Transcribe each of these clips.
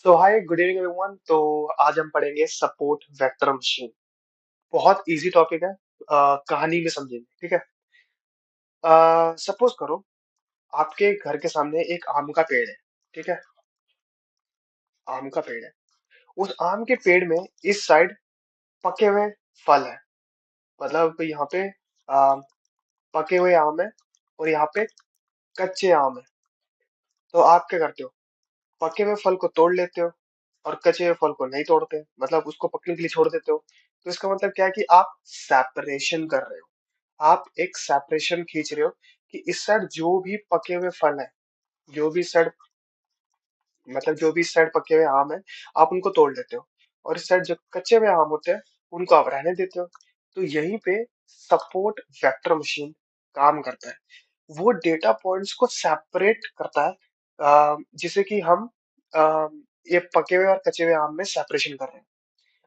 सो hi good evening everyone. तो आज हम पढ़ेंगे सपोर्ट वेक्टर मशीन। बहुत इजी टॉपिक है। कहानी में समझेंगे, ठीक है। सपोज करो आपके घर के सामने एक आम का पेड़ है, ठीक है। आम का पेड़ है। उस आम के पेड़ में इस साइड पके हुए फल है। मतलब यहाँ पे पके हुए आम है और यहाँ पे कच्चे आम है। तो आप क्या करते हो? पके हुए फल को तोड़ लेते हो और कच्चे हुए फल को नहीं तोड़ते, मतलब उसको पकने के लिए छोड़ देते हो। तो इसका मतलब क्या है कि आप सेपरेशन कर रहे हो। आप एक सेपरेशन खींच रहे हो कि इस साइड जो भी पके हुए फल है, जो भी साइड मतलब जो भी इस साइड पके हुए आम है, आप उनको तोड़ लेते हो। और इस साइड जो कच्चे हुए आम होते हैं, उनको आप रहने देते हो। तो यहीं पे सपोर्ट वेक्टर मशीन काम करता है। वो डेटा पॉइंट्स को सेपरेट करता है, जिसे कि हम अ, ये पके हुए और कच्चे हुए आम में सेपरेशन कर रहे हैं।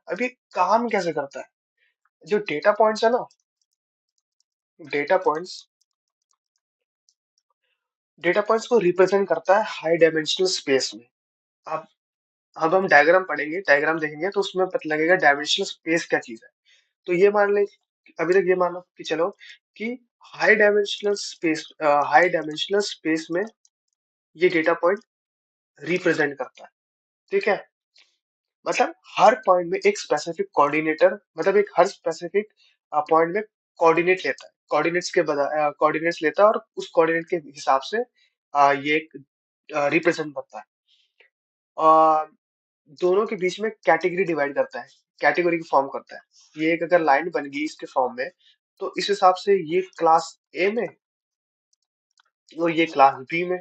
अभी काम कैसे करता है? जो डेटा पॉइंट्स है ना, डेटा पॉइंट्स डेटा पॉइंट्स को रिप्रेजेंट करता है हाई डायमेंशनल स्पेस में। अब अब हम डायग्राम पढ़ेंगे, डायग्राम देखेंगे तो उसमें पता लगेगा डायमेंशनल स्पेस क्या चीज है। तो ये मान ले, अभी तक ये मानो कि चलो कि हाई डायमेंशनल स्पेस में ये डेटा पॉइंट रिप्रेजेंट करता है, ठीक है। मतलब हर पॉइंट में एक स्पेसिफिक कोऑर्डिनेटर, मतलब एक हर स्पेसिफिक पॉइंट में कोऑर्डिनेट लेता है, कोऑर्डिनेट्स लेता है और उस कोऑर्डिनेट के हिसाब से ये एक रिप्रेजेंट करता है। और दोनों के बीच में कैटेगरी डिवाइड करता है, कैटेगरी की फॉर्म करता है। ये एक अगर लाइन बन गई इसके फॉर्म में, तो इस हिसाब से ये क्लास ए में और ये क्लास बी में,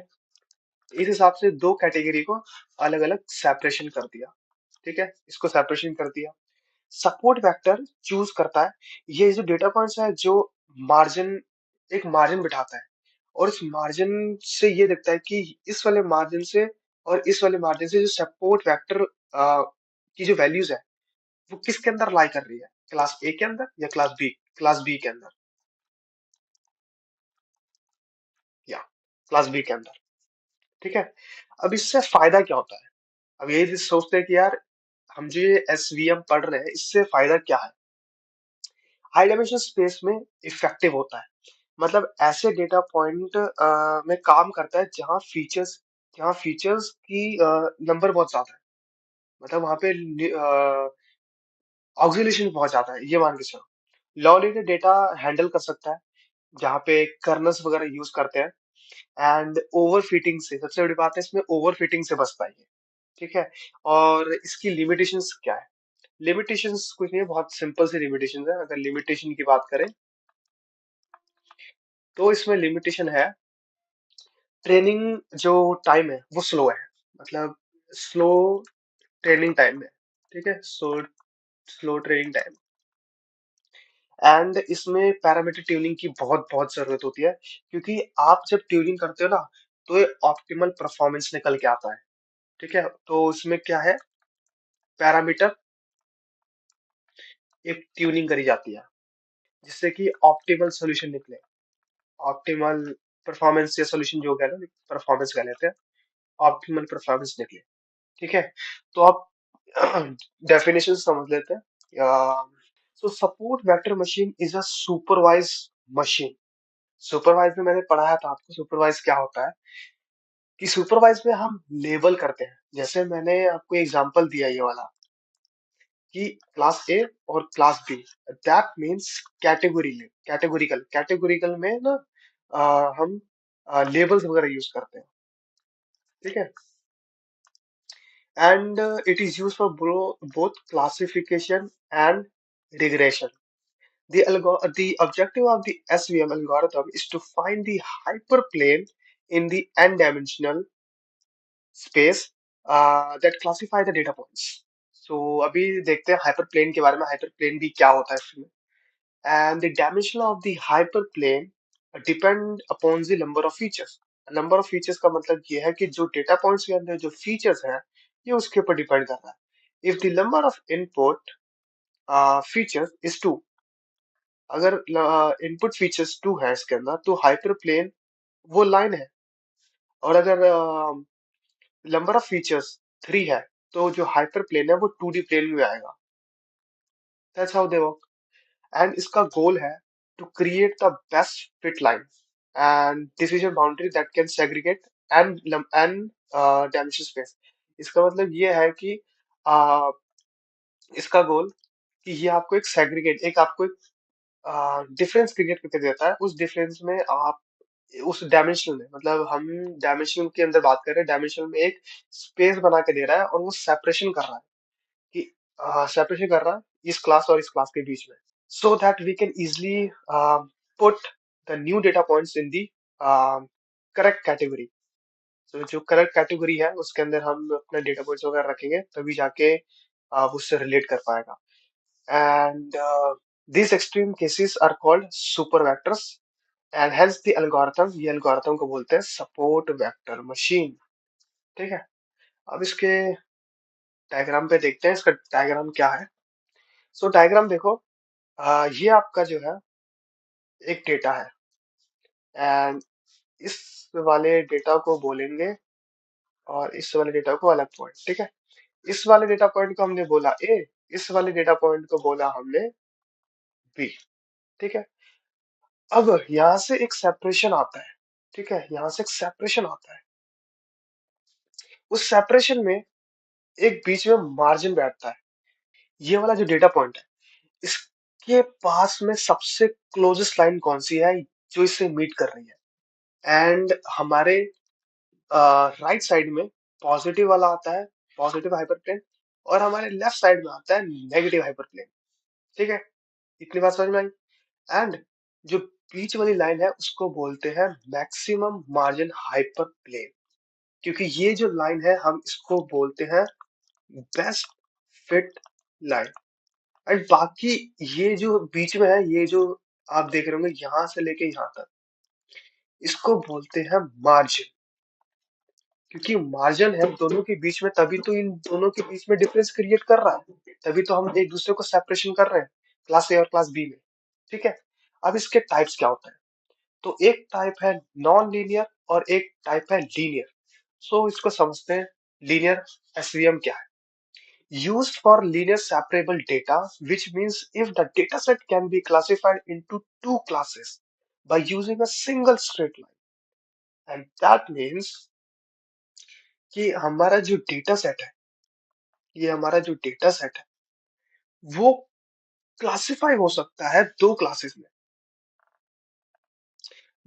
इस हिसाब से दो कैटेगरी को अलग अलग सेपरेशन कर दिया, ठीक है। इसको सेपरेशन कर दिया। सपोर्ट वेक्टर चूज करता है ये जो डेटा पॉइंट्स है, जो मार्जिन, एक मार्जिन बिठाता है और इस मार्जिन से ये देखता है कि इस वाले मार्जिन से और इस वाले मार्जिन से जो सपोर्ट वेक्टर की जो वैल्यूज है, वो किसके अंदर लाई कर रही है, क्लास ए के अंदर या क्लास बी के अंदर, या क्लास बी के अंदर, ठीक है। अब इससे फायदा क्या होता है? अब ये चीज सोचते हैं कि यार हम जो ये एसवीएम पढ़ रहे हैं, इससे फायदा क्या है? हाई डायमेंशन स्पेस में इफेक्टिव होता है। मतलब ऐसे डेटा पॉइंट में काम करता है जहाँ फीचर्स की नंबर बहुत ज्यादा है। मतलब वहां पे ऑक्सिलेशन बहुत ज्यादा है, ये मान के चलो। लॉ लीनियर डेटा हैंडल कर सकता है, जहाँ पे कर्नल्स वगैरह यूज करते हैं। एंड ओवरफिटिंग से, सबसे बड़ी बात है इसमें, ओवरफिटिंग से बचता है ये, ठीक है। और इसकी लिमिटेशंस क्या है? लिमिटेशंस कुछ नहीं है, बहुत सिंपल सी लिमिटेशंस है। अगर लिमिटेशन की बात करें तो इसमें लिमिटेशन है, ट्रेनिंग जो टाइम है वो स्लो है। मतलब स्लो ट्रेनिंग टाइम है, ठीक है। Slow training time. एंड इसमें पैरामीटर ट्यूनिंग की बहुत बहुत जरूरत होती है, क्योंकि आप जब ट्यूनिंग करते हो ना, तो ये ऑप्टिमल परफॉर्मेंस निकल के आता है, ठीक है। तो इसमें क्या है, पैरामीटर एक ट्यूनिंग करी जाती है, जिससे कि ऑप्टिमल सोल्यूशन निकले। ऑप्टिमल परफॉर्मेंस या सोल्यूशन जो कह लो, परफॉर्मेंस कह लेते हैं, ऑप्टिमल परफॉर्मेंस निकले, ठीक है। तो आप डेफिनेशन समझ लेते हैं। So support vector machine is a supervise machine. Supervise में मैंने पढ़ाया था आपको, सुपरवाइज क्या होता है, कि सुपरवाइज में हम लेबल करते हैं। जैसे मैंने आपको एग्जांपल दिया ये वाला, कि क्लास ए और class B, that means categorical में ना, हम लेबल्स वगैरह यूज करते हैं, ठीक है। And it is use for both classification and regression. The objective of the SVM algorithm is to find the hyperplane in the n-dimensional space that classify the data points. So अभी देखते हैं hyperplane के बारे में, hyperplane भी क्या होता है इसमें। And the dimension of the hyperplane depend upon the number of features. Number of features का मतलब ये है कि जो data points के अंदर जो features हैं, ये उसके ऊपर डिपेंड कर रहा है। If the number of input features is 2, अगर इनपुट फीचर्स 2 है इसके अंदर, तो हाइपर प्लेन वो लाइन है। और अगर नंबर ऑफ फीचर्स 3 है, तो जो हाइपर प्लेन है वो 2D प्लेन में आएगा। That's how they work. And इसका गोल है to create the best fit line and decision boundary that can segregate and and dimension space. इसका मतलब ये है कि uh, इसका गोल कि ये आपको एक सेग्रीगेट, एक आपको एक डिफरेंस क्रिएट करके देता है। उस डिफरेंस में आप उस डायमेंशन में, मतलब हम डायमेंशन के अंदर बात कर रहे हैं, डायमेंशन में एक स्पेस बना के दे रहा है और वो सेपरेशन कर रहा है कि सेपरेशन कर रहा है इस क्लास और इस क्लास के बीच में, so that we can easily put the new data points in the correct category। तो जो करेक्ट कैटेगरी है उसके अंदर हम अपने डेटा पॉइंट्स वगैरह रखेंगे, तभी जाके आप उससे रिलेट कर पाएगा। And these extreme cases are called super vectors and hence the algorithm, ये algorithm को बोलते हैं सपोर्ट वेक्टर मशीन। ठीक है, अब इसके डायग्राम पे देखते हैं इसका डायग्राम क्या है। सो डायग्राम देखो, ये आपका जो है एक डेटा है एंड इस वाले डेटा को बोलेंगे और इस वाले डेटा को अलग पॉइंट। ठीक है, इस वाले डेटा पॉइंट को हमने बोला ए, इस वाले डेटा पॉइंट को बोला हमने बी। ठीक है, अब यहाँ से एक सेपरेशन आता है। ठीक है, यहाँ से एक सेपरेशन आता है, उस सेपरेशन में एक बीच में मार्जिन बैठता है। ये वाला जो डेटा पॉइंट है, इसके पास में सबसे क्लोजेस्ट लाइन कौन सी है जो इससे मीट कर रही है। एंड हमारे राइट साइड में पॉजिटिव वाला आता है, पॉजिटिव हाइपरप्लेन, और हमारे लेफ्ट साइड में आता है नेगेटिव हाइपरप्लेन। ठीक है, इतनी बात समझ में आई। एंड जो बीच वाली लाइन है उसको बोलते हैं मैक्सिमम मार्जिन हाइपरप्लेन, क्योंकि ये जो लाइन है हम इसको बोलते हैं बेस्ट फिट लाइन। एंड बाकी ये जो बीच में है, ये जो आप देख रहे होंगे यहां से लेके यहां तक, इसको बोलते हैं मार्जिन। क्योंकि मार्जिन है दोनों के बीच में, तभी तो इन दोनों के बीच में डिफरेंस क्रिएट कर रहा है, तभी तो हम एक दूसरे को सेपरेशन कर रहे हैं क्लास ए और क्लास बी में। ठीक है, अब इसके टाइप्स क्या होते हैं, तो एक टाइप है नॉन लीनियर और एक टाइप है लीनियर। सो इसको समझते हैं, लीनियर एसवीएम क्या है। Used for linear separable data, which means if the dataset can be classified into two classes by using a single straight line, and that means कि हमारा जो डेटा सेट है, ये हमारा जो डेटा सेट है वो क्लासिफाई हो सकता है दो क्लासेस में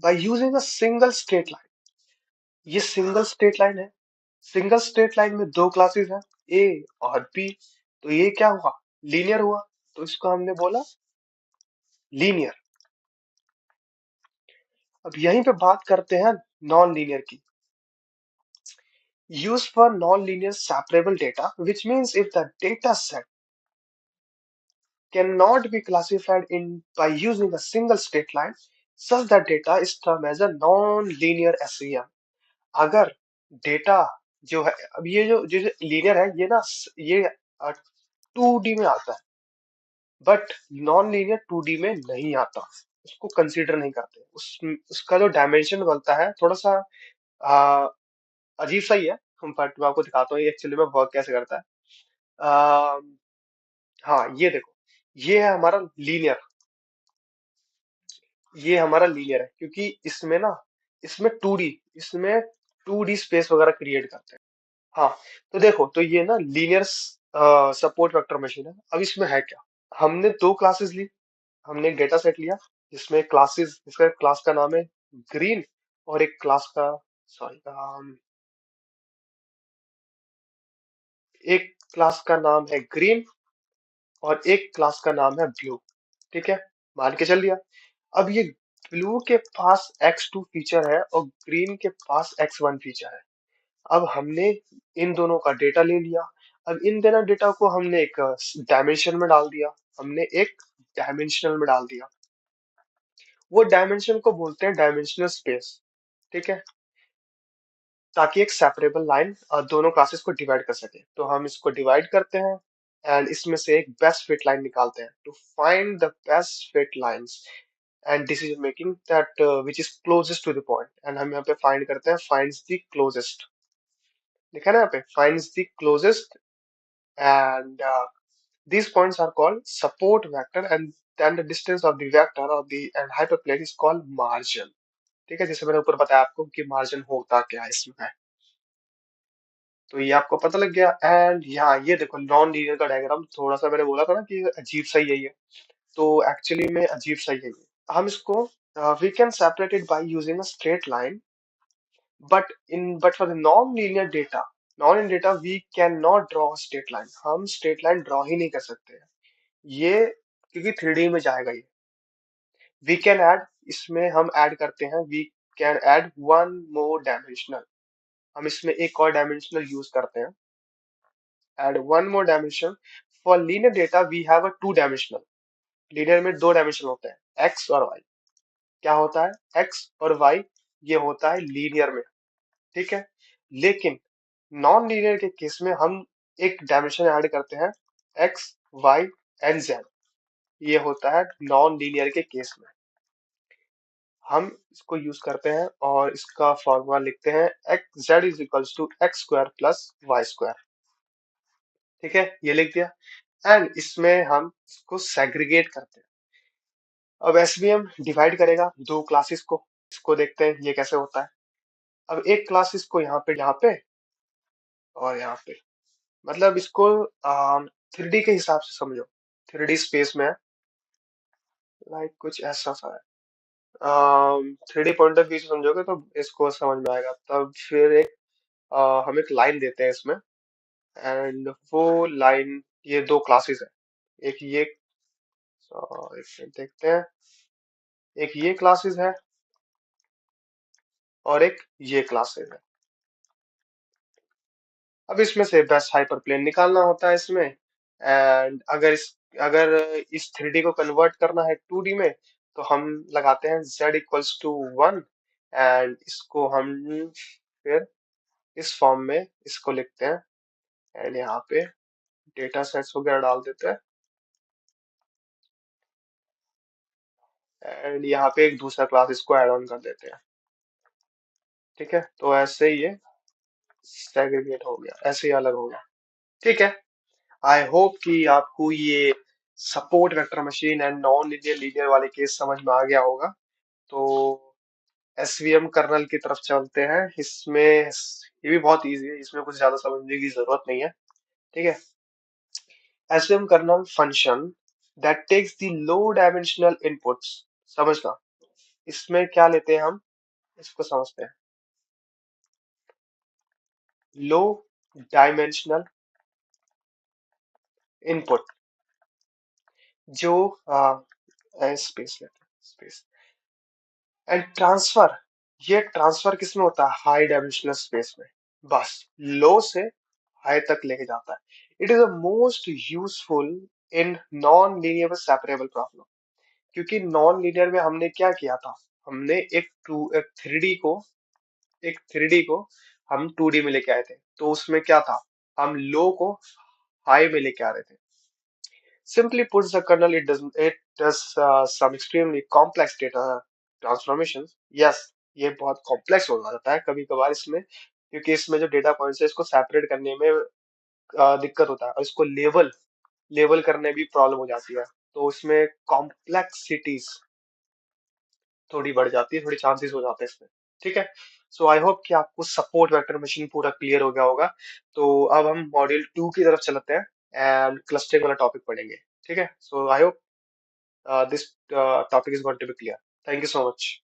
bye using a single straight line. ये सिंगल स्ट्रेट लाइन है, सिंगल स्ट्रेट लाइन में दो क्लासेस हैं, ए और बी। तो ये क्या हुआ, लीनियर हुआ, तो इसको हमने बोला लीनियर। अब यहीं पे बात करते हैं नॉन लीनियर की। Used for non-linear separable data, which means if the data set cannot be classified in by using a single straight line, such that data is termed as a non-linear SVM। अगर data जो है, अब ये जो linear है, ये ना ये 2D में आता है, बट नॉन लीनियर 2D में नहीं आता, उसको कंसीडर नहीं करते। उसका जो डायमेंशन बनता है थोड़ा सा आ, अजीब सा ही है, बट मैं आपको दिखाता हूँ ये एक्चुअली में वर्क कैसे करता है। आ, हाँ ये देखो, ये है हमारा लीनियर, ये हमारा लीनियर है क्योंकि इसमें ना, इसमें 2D, इसमें 2D स्पेस वगैरह क्रिएट करते हैं। हाँ, तो देखो, तो ये ना लीनियर सपोर्ट वेक्टर मशीन है। अब इसमें है क्या, हमने दो क्लासेस ली, हमने एक डेटा सेट लिया जिसमें क्लासेस, इसका क्लास का नाम है ग्रीन और एक क्लास का, सॉरी, एक क्लास का नाम है ग्रीन और एक क्लास का नाम है ब्लू। ठीक है, मान के चल लिया। अब ये ब्लू के पास x2 फीचर है और ग्रीन के पास x1 फीचर है। अब हमने इन दोनों का डेटा ले लिया। अब इन दोनों डेटा को हमने एक डायमेंशन में डाल दिया, हमने एक डायमेंशनल में डाल दिया। वो डायमेंशन को बोलते हैं डायमेंशनल स्पेस। ठीक है, ताकि एक सेपरेबल लाइन दोनों क्लासेस को डिवाइड कर सके। तो हम इसको डिवाइड करते हैं एंड इसमें से एक बेस्ट फिट लाइन निकालते हैं to find the best fit lines and decision making that which is closest to the point. And हम यहाँ पे फाइंड करते हैं फाइंड्स द क्लोजेस्ट, लिखा है ना यहाँ पे, finds the closest and these points are called support vector, and then the distance of the vector of the and hyperplane is called margin। ठीक है, जैसे मैंने ऊपर बताया आपको कि मार्जिन होता क्या है इसमें। तो ये आपको पता लग गया। एंड यहाँ ये देखो नॉन लीनियर का डायग्राम, थोड़ा सा मैंने बोला था ना कि अजीब सा ही है ये, तो एक्चुअली में अजीब सा ही है ये। हम इसको we can separate it by using a straight line, but for the non linear data, non linear data we can not draw straight line, हम स्ट्रेट लाइन ड्रॉ ही नहीं कर सकते हैं ये, क्योंकि 3D में जाएगा ये। वी कैन ऐड, इसमें हम ऐड करते हैं, we can add one more dimensional, हम इसमें एक और डायमेंशनल यूज करते हैं। Add one more dimension, for linear data we have a two dimensional, linear में दो डायमेंशन होते हैं, एक्स और वाई। क्या होता है एक्स और वाई, ये होता है लीनियर में, ठीक है। लेकिन नॉन लीनियर के केस में हम एक डायमेंशन ऐड करते हैं, एक्स वाई एंड जेड, ये होता है नॉन लीनियर के केस में। हम इसको यूज करते हैं और इसका फॉर्मूला लिखते हैं, X Z is equals to X square plus Y square. ठीक है, ये लिख दिया। एंड इसमें हम इसको सेग्रीगेट करते हैं। अब एसवीएम डिवाइड करेगा दो क्लासेस को, इसको देखते हैं ये कैसे होता है। अब एक क्लासेस को यहाँ पे और यहाँ पे, मतलब इसको 3D के हिसाब से समझो, 3D स्पेस में है, लाइक कुछ ऐसा सा है। 3D पॉइंट ऑफ व्यू से समझोगे तो इसको समझ में आएगा। तब फिर एक हम एक लाइन देते हैं इसमें, एंड वो लाइन, ये दो क्लासेस है, एक ये एक मिनट देखते हैं, एक ये क्लासेस है और एक ये क्लासेस है। अब इसमें से बेस्ट हाइपरप्लेन निकालना होता है इसमें। एंड अगर इस 3D को कन्वर्ट करना है 2D में, तो हम लगाते हैं z इक्वल्स टू 1, एंड इसको हम फिर इस फॉर्म में इसको लिखते हैं। एंड यहाँ पे डेटा सेट्स वगैरह डाल देते हैं, एंड यहाँ पे एक दूसरा क्लास इसको ऐड ऑन कर देते हैं। ठीक है, तो ऐसे ही ये सेग्रीगेट हो गया, ऐसे ही अलग हो गया। ठीक है, आई होप कि आपको ये support vector machine and non linear linear वाले केस समझ में आ गया होगा। तो एसवीएम कर्नल की तरफ चलते हैं। इसमें ये भी बहुत इजी है, इसमें कुछ ज्यादा समझने की जरूरत नहीं है। ठीक है, SVM kernel function that takes the low dimensional inputs, समझना इसमें क्या लेते हैं हम, इसको समझते हैं। लो डायमेंशनल इनपुट, जो स्पेस लेते हैं, स्पेस एंड ट्रांसफर, ये ट्रांसफर किसमें होता है, हाई डायमेंशनल स्पेस में, बस लो से हाई तक लेके जाता है। It is the most useful in non linear separable problem, क्योंकि नॉन लीनियर में हमने क्या किया था, हमने एक 3D को, एक 3D को हम 2D में लेके आए थे, तो उसमें क्या था, हम लो को हाई में लेके आ रहे थे। Simply puts the kernel, it does some extremely complex data transformations. Yes, ये बहुत कॉम्प्लेक्स हो जाता है कभी कभार इसमें, क्योंकि इसमें जो डेटा पॉइंट्स है इसको सेपरेट करने में दिक्कत होता है, और इसको लेवल लेवल करने भी प्रॉब्लम हो जाती है, तो उसमें कॉम्प्लेक्सिटीज थोड़ी बढ़ जाती है, थोड़ी चांसेस हो जाते हैं इसमें। ठीक है, सो आई होप कि आपको सपोर्ट वेक्टर मशीन पूरा क्लियर हो गया होगा। तो अब हम मॉड्यूल 2 की तरफ चलते हैं एंड क्लस्टरिंग वाला टॉपिक पढ़ेंगे। ठीक है, so I hope this topic is going to be clear. Thank you so much.